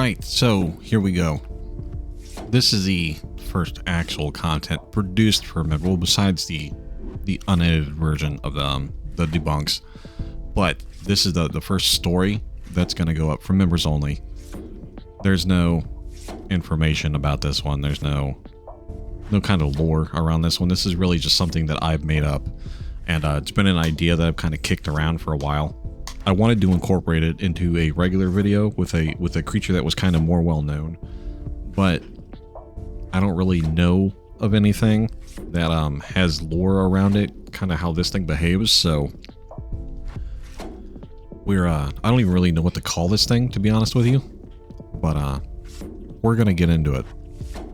right, so here we go. This is the first actual content produced for Medroll, besides the unedited version of the debunks. But this is the first story that's going to go up for members only. There's no information about this one. There's no kind of lore around this one. This is really just something that I've made up, and it's been an idea that I've kind of kicked around for a while. I wanted to incorporate it into a regular video with a creature that was kind of more well known, but I don't really know of anything that has lore around it, kind of how this thing behaves. So I don't even really know what to call this thing, to be honest with you, but we're gonna get into it.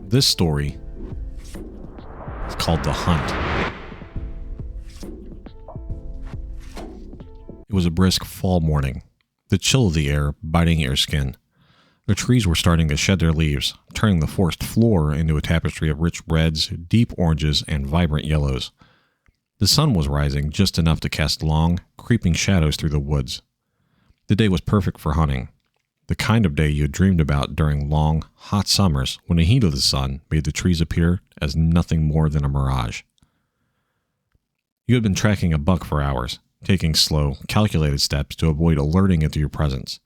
This story is called The Hunt. It was a brisk fall morning, the chill of the air biting your skin. The trees were starting to shed their leaves, turning the forest floor into a tapestry of rich reds, deep oranges, and vibrant yellows. The sun was rising just enough to cast long, creeping shadows through the woods. The day was perfect for hunting, the kind of day you had dreamed about during long, hot summers when the heat of the sun made the trees appear as nothing more than a mirage. You had been tracking a buck for hours, taking slow, calculated steps to avoid alerting it to your presence.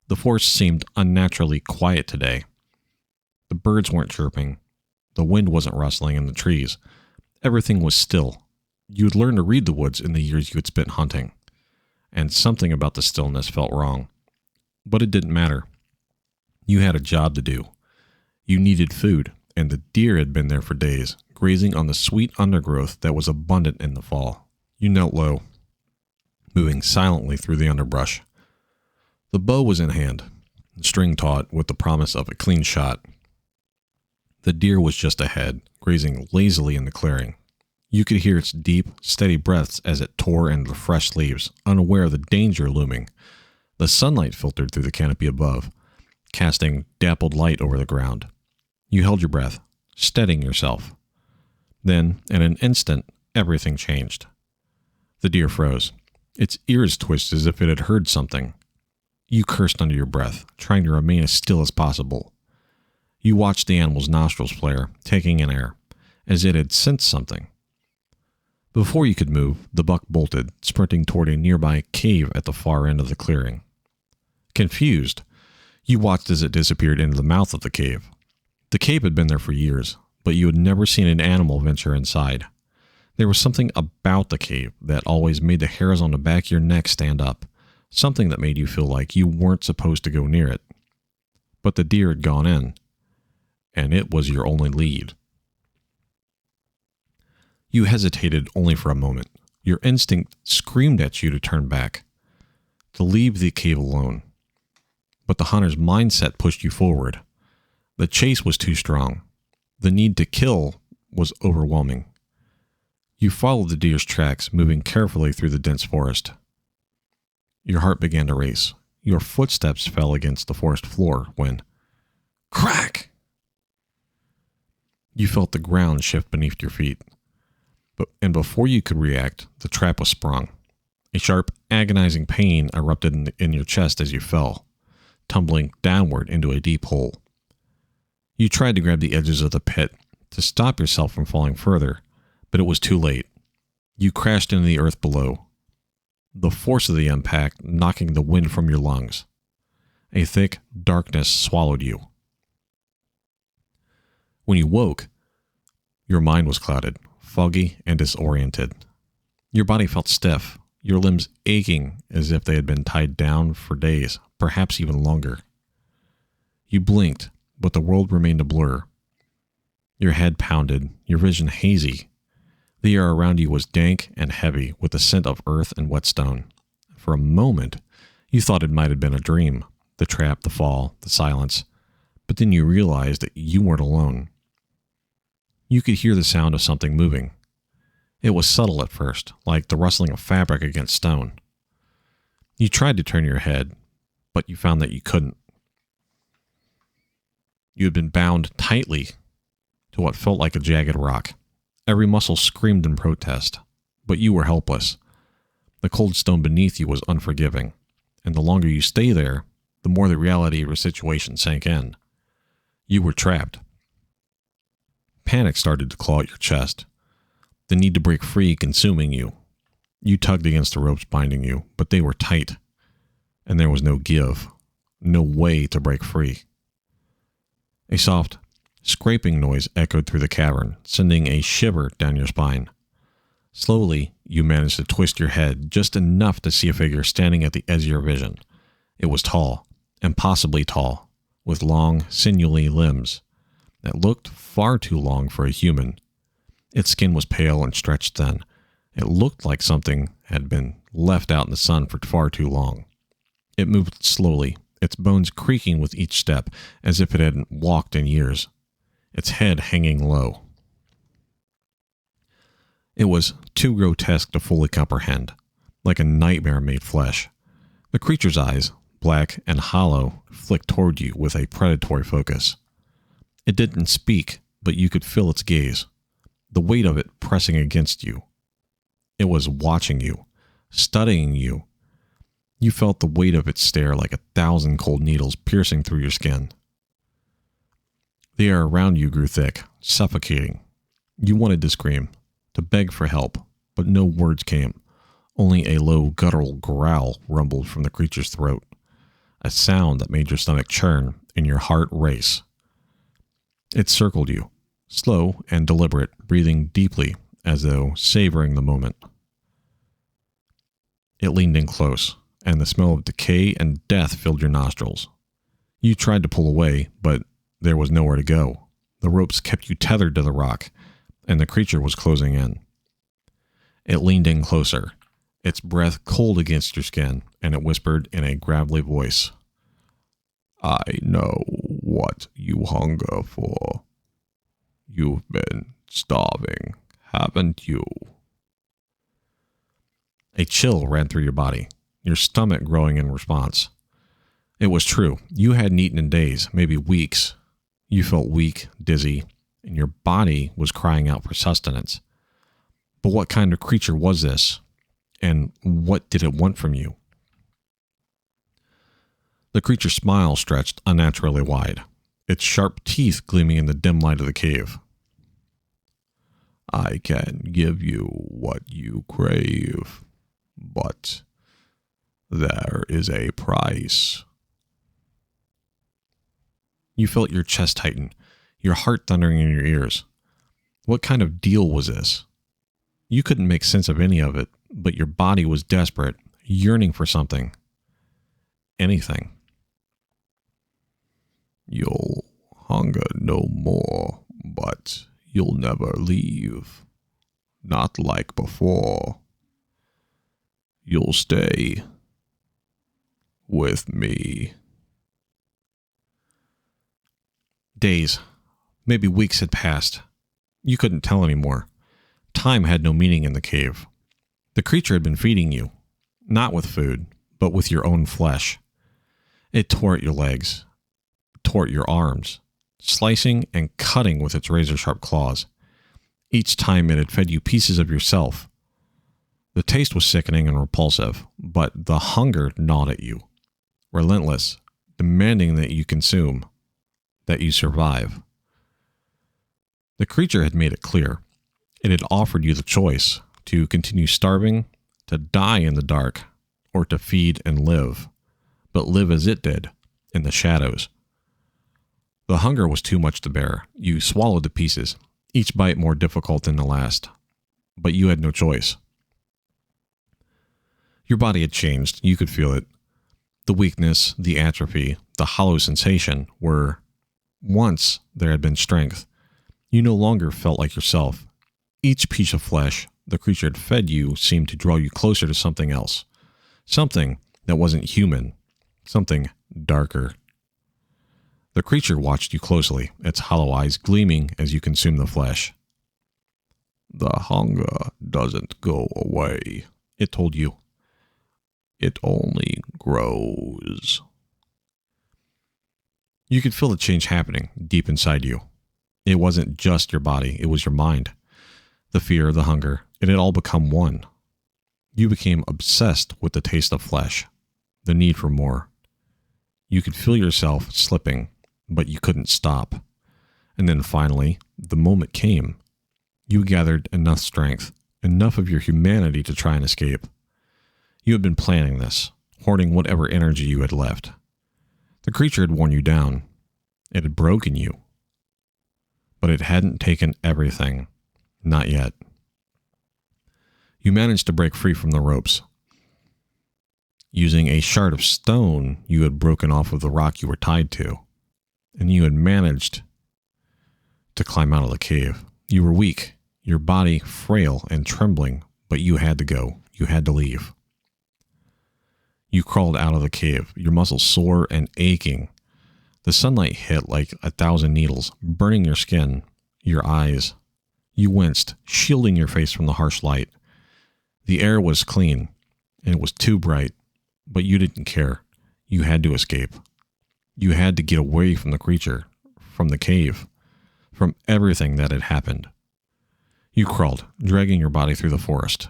The forest seemed unnaturally quiet today. The birds weren't chirping. The wind wasn't rustling in the trees. Everything was still. You had learned to read the woods in the years you had spent hunting, and something about the stillness felt wrong. But it didn't matter. You had a job to do. You needed food, and the deer had been there for days, grazing on the sweet undergrowth that was abundant in the fall. You knelt low, moving silently through the underbrush. The bow was in hand, string taut with the promise of a clean shot. The deer was just ahead, grazing lazily in the clearing. You could hear its deep, steady breaths as it tore into the fresh leaves, unaware of the danger looming. The sunlight filtered through the canopy above, casting dappled light over the ground. You held your breath, steadying yourself. Then, in an instant, everything changed. The deer froze. Its ears twisted as if it had heard something. You cursed under your breath, trying to remain as still as possible. You watched the animal's nostrils flare, taking in air, as it had sensed something. Before you could move, the buck bolted, sprinting toward a nearby cave at the far end of the clearing. Confused, you watched as it disappeared into the mouth of the cave. The cave had been there for years, but you had never seen an animal venture inside. There was something about the cave that always made the hairs on the back of your neck stand up, something that made you feel like you weren't supposed to go near it. But the deer had gone in, and it was your only lead. You hesitated only for a moment. Your instinct screamed at you to turn back, to leave the cave alone. But the hunter's mindset pushed you forward. The chase was too strong. The need to kill was overwhelming. You followed the deer's tracks, moving carefully through the dense forest. Your heart began to race. Your footsteps fell against the forest floor when, crack! You felt the ground shift beneath your feet. And before you could react, the trap was sprung. A sharp, agonizing pain erupted in your chest as you fell, tumbling downward into a deep hole. You tried to grab the edges of the pit to stop yourself from falling further, but it was too late. You crashed into the earth below, the force of the impact knocking the wind from your lungs. A thick darkness swallowed you. When you woke, your mind was clouded, foggy and disoriented. Your body felt stiff, your limbs aching as if they had been tied down for days, perhaps even longer. You blinked, but the world remained a blur. Your head pounded, your vision hazy. The air around you was dank and heavy with the scent of earth and wet stone. For a moment, you thought it might have been a dream, the trap, the fall, the silence. But then you realized that you weren't alone. You could hear the sound of something moving. It was subtle at first, like the rustling of fabric against stone. You tried to turn your head, but you found that you couldn't. You had been bound tightly to what felt like a jagged rock. Every muscle screamed in protest, but you were helpless. The cold stone beneath you was unforgiving, and the longer you stay there, the more the reality of your situation sank in. You were trapped. Panic started to claw at your chest, the need to break free consuming you. You tugged against the ropes binding you, but they were tight, and there was no give, no way to break free. A soft, scraping noise echoed through the cavern, sending a shiver down your spine. Slowly, you managed to twist your head just enough to see a figure standing at the edge of your vision. It was tall, impossibly tall, with long, sinewy limbs that looked far too long for a human. Its skin was pale and stretched thin. It looked like something had been left out in the sun for far too long. It moved slowly, its bones creaking with each step, as if it hadn't walked in years, its head hanging low. It was too grotesque to fully comprehend, like a nightmare made flesh. The creature's eyes, black and hollow, flicked toward you with a predatory focus. It didn't speak, but you could feel its gaze, the weight of it pressing against you. It was watching you, studying you. You felt the weight of its stare like 1,000 cold needles piercing through your skin. The air around you grew thick, suffocating. You wanted to scream, to beg for help, but no words came. Only a low guttural growl rumbled from the creature's throat, a sound that made your stomach churn and your heart race. It circled you, slow and deliberate, breathing deeply as though savoring the moment. It leaned in close, and the smell of decay and death filled your nostrils. You tried to pull away, but there was nowhere to go. The ropes kept you tethered to the rock, and the creature was closing in. It leaned in closer, its breath cold against your skin, and it whispered in a gravelly voice, "I know what you hunger for. You've been starving, haven't you?" A chill ran through your body, your stomach growing in response. It was true. You hadn't eaten in days, maybe weeks. You felt weak, dizzy, and your body was crying out for sustenance. But what kind of creature was this? And what did it want from you? The creature's smile stretched unnaturally wide, its sharp teeth gleaming in the dim light of the cave. "I can give you what you crave, but there is a price." You felt your chest tighten, your heart thundering in your ears. What kind of deal was this? You couldn't make sense of any of it, but your body was desperate, yearning for something. Anything. "You'll hunger no more, but you'll never leave. Not like before. You'll stay with me." Days, maybe weeks had passed. You couldn't tell anymore. Time had no meaning in the cave. The creature had been feeding you, not with food, but with your own flesh. It tore at your legs, tore at your arms, slicing and cutting with its razor-sharp claws. Each time it had fed you pieces of yourself. The taste was sickening and repulsive, but the hunger gnawed at you, relentless, demanding that you consume, that you survive. The creature had made it clear. It had offered you the choice to continue starving, to die in the dark, or to feed and live, but live as it did, in the shadows. The hunger was too much to bear. You swallowed the pieces, each bite more difficult than the last, but you had no choice. Your body had changed. You could feel it. The weakness, the atrophy, the hollow sensation were, once there had been strength. You no longer felt like yourself. Each piece of flesh the creature had fed you seemed to draw you closer to something else. Something that wasn't human. Something darker. The creature watched you closely, its hollow eyes gleaming as you consumed the flesh. "The hunger doesn't go away," it told you. "It only grows." You could feel the change happening deep inside you. It wasn't just your body, it was your mind. The fear, the hunger, it had all become one. You became obsessed with the taste of flesh, the need for more. You could feel yourself slipping, but you couldn't stop. And then finally, the moment came. You gathered enough strength, enough of your humanity to try and escape. You had been planning this, hoarding whatever energy you had left. The creature had worn you down. It had broken you. But it hadn't taken everything. Not yet. You managed to break free from the ropes. Using a shard of stone you had broken off of the rock you were tied to, and you had managed to climb out of the cave. You were weak, your body frail and trembling, but you had to go. You had to leave. You crawled out of the cave, your muscles sore and aching. The sunlight hit like 1,000 needles, burning your skin, your eyes. You winced, shielding your face from the harsh light. The air was clean, and it was too bright, but you didn't care. You had to escape. You had to get away from the creature, from the cave, from everything that had happened. You crawled, dragging your body through the forest.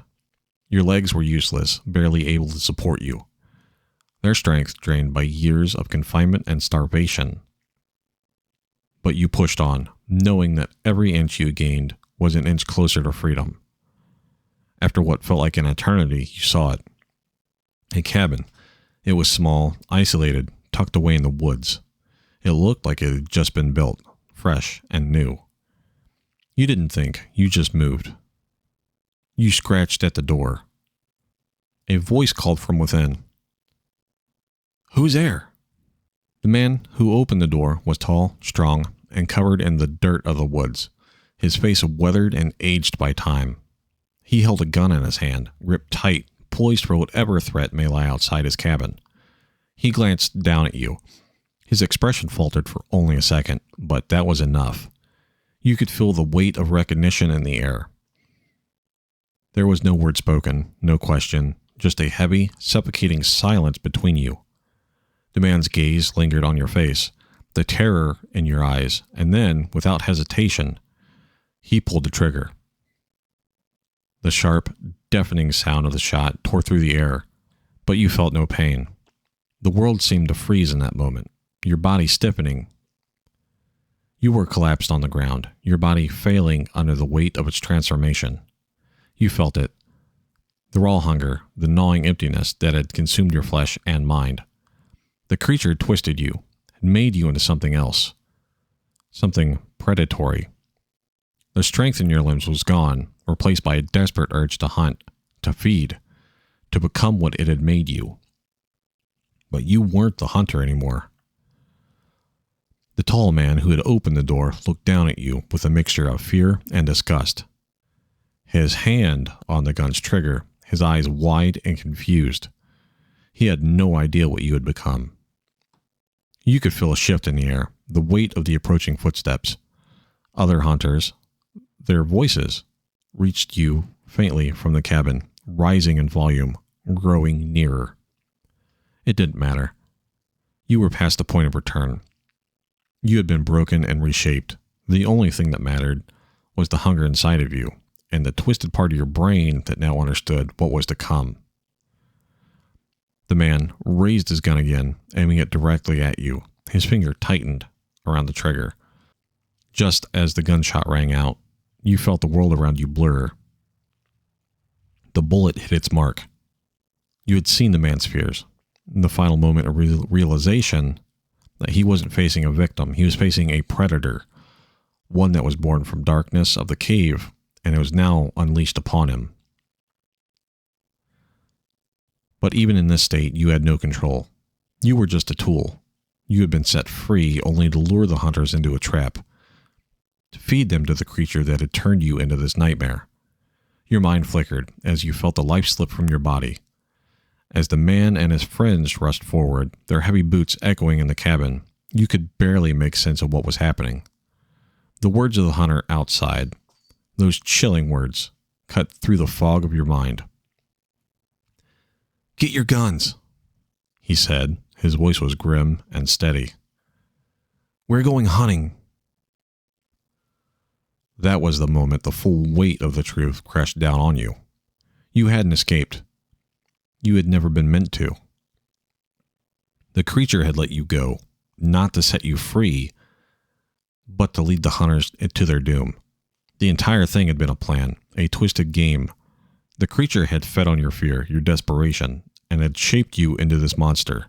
Your legs were useless, barely able to support you. Their strength drained by years of confinement and starvation. But you pushed on, knowing that every inch you gained was an inch closer to freedom. After what felt like an eternity, you saw it. A cabin. It was small, isolated, tucked away in the woods. It looked like it had just been built, fresh and new. You didn't think, you just moved. You scratched at the door. A voice called from within. "Who's there?" The man who opened the door was tall, strong, and covered in the dirt of the woods, his face weathered and aged by time. He held a gun in his hand, gripped tight, poised for whatever threat may lie outside his cabin. He glanced down at you. His expression faltered for only a second, but that was enough. You could feel the weight of recognition in the air. There was no word spoken, no question, just a heavy, suffocating silence between you. The man's gaze lingered on your face, the terror in your eyes, and then, without hesitation, he pulled the trigger. The sharp, deafening sound of the shot tore through the air, but you felt no pain. The world seemed to freeze in that moment, your body stiffening. You were collapsed on the ground, your body failing under the weight of its transformation. You felt it. The raw hunger, the gnawing emptiness that had consumed your flesh and mind. The creature twisted you, and made you into something else. Something predatory. The strength in your limbs was gone, replaced by a desperate urge to hunt, to feed, to become what it had made you. But you weren't the hunter anymore. The tall man who had opened the door looked down at you with a mixture of fear and disgust. His hand on the gun's trigger, his eyes wide and confused. He had no idea what you had become. You could feel a shift in the air, the weight of the approaching footsteps. Other hunters, their voices, reached you faintly from the cabin, rising in volume, growing nearer. It didn't matter. You were past the point of return. You had been broken and reshaped. The only thing that mattered was the hunger inside of you, and the twisted part of your brain that now understood what was to come. The man raised his gun again, aiming it directly at you. His finger tightened around the trigger. Just as the gunshot rang out, you felt the world around you blur. The bullet hit its mark. You had seen the man's fears. In the final moment of realization that he wasn't facing a victim, he was facing a predator, one that was born from darkness of the cave, and it was now unleashed upon him. But even in this state, you had no control. You were just a tool. You had been set free only to lure the hunters into a trap, to feed them to the creature that had turned you into this nightmare. Your mind flickered as you felt the life slip from your body. As the man and his friends rushed forward, their heavy boots echoing in the cabin, you could barely make sense of what was happening. The words of the hunter outside, those chilling words, cut through the fog of your mind. "Get your guns," he said. His voice was grim and steady. "We're going hunting." That was the moment the full weight of the truth crashed down on you. You hadn't escaped. You had never been meant to. The creature had let you go, not to set you free, but to lead the hunters to their doom. The entire thing had been a plan, a twisted game. The creature had fed on your fear, your desperation, and had shaped you into this monster.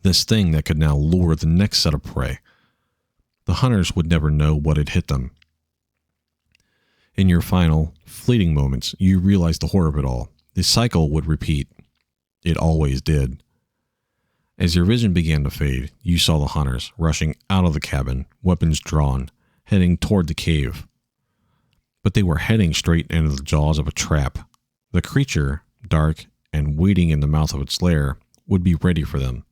This thing that could now lure the next set of prey. The hunters would never know what had hit them. In your final, fleeting moments, you realized the horror of it all. The cycle would repeat. It always did. As your vision began to fade, you saw the hunters rushing out of the cabin, weapons drawn, heading toward the cave. But they were heading straight into the jaws of a trap. The creature, dark and waiting in the mouth of its lair, would be ready for them.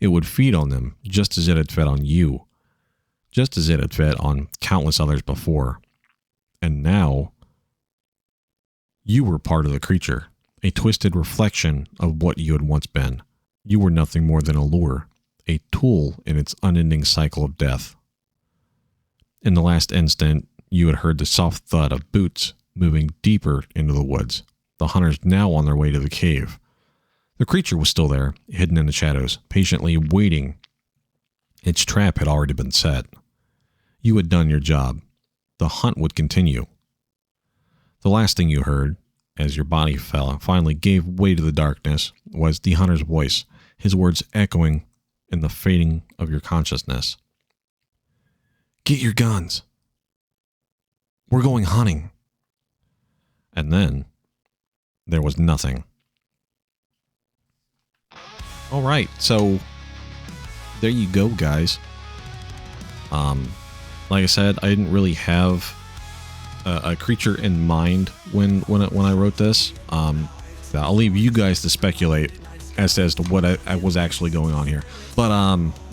It would feed on them just as it had fed on you, just as it had fed on countless others before. And now, you were part of the creature, a twisted reflection of what you had once been. You were nothing more than a lure, a tool in its unending cycle of death. In the last instant, you had heard the soft thud of boots moving deeper into the woods, the hunters now on their way to the cave. The creature was still there, hidden in the shadows, patiently waiting. Its trap had already been set. You had done your job. The hunt would continue. The last thing you heard, as your body finally gave way to the darkness, was the hunter's voice, his words echoing in the fading of your consciousness. "Get your guns. We're going hunting." And then, there was nothing. All right, so there you go, guys. Like I said, I didn't really have a creature in mind when I wrote this. I'll leave you guys to speculate as to what I was actually going on here. But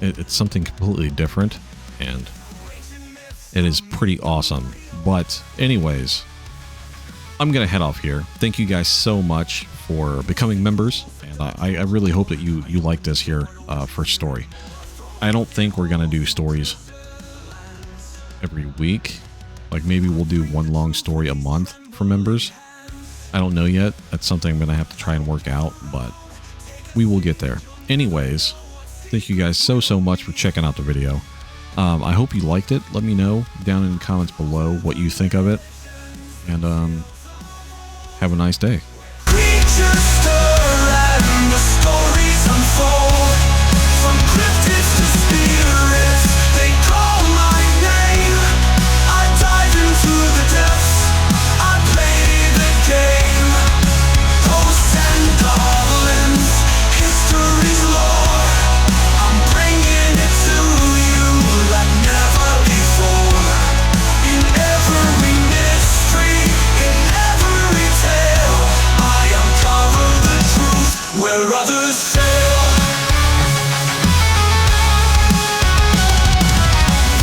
it's something completely different, and it is pretty awesome. But anyways, I'm gonna head off here. Thank you guys so much for becoming members, and I really hope that you like this here first story. I don't think we're gonna do stories every week. Like, maybe we'll do one long story a month for members. I don't know yet. That's something I'm gonna have to try and work out, but we will get there. Anyways, thank you guys so much for checking out the video. I hope you liked it. Let me know down in the comments below what you think of it, and have a nice day. Creatures stir and the stories unfold. From cryptids to spirits, they call my name. I dive into the depths, I play the game. Ghosts and goblins, history's lore. I'm bringing it to you like never before. In every mystery, in every tale, I uncover the truth where others say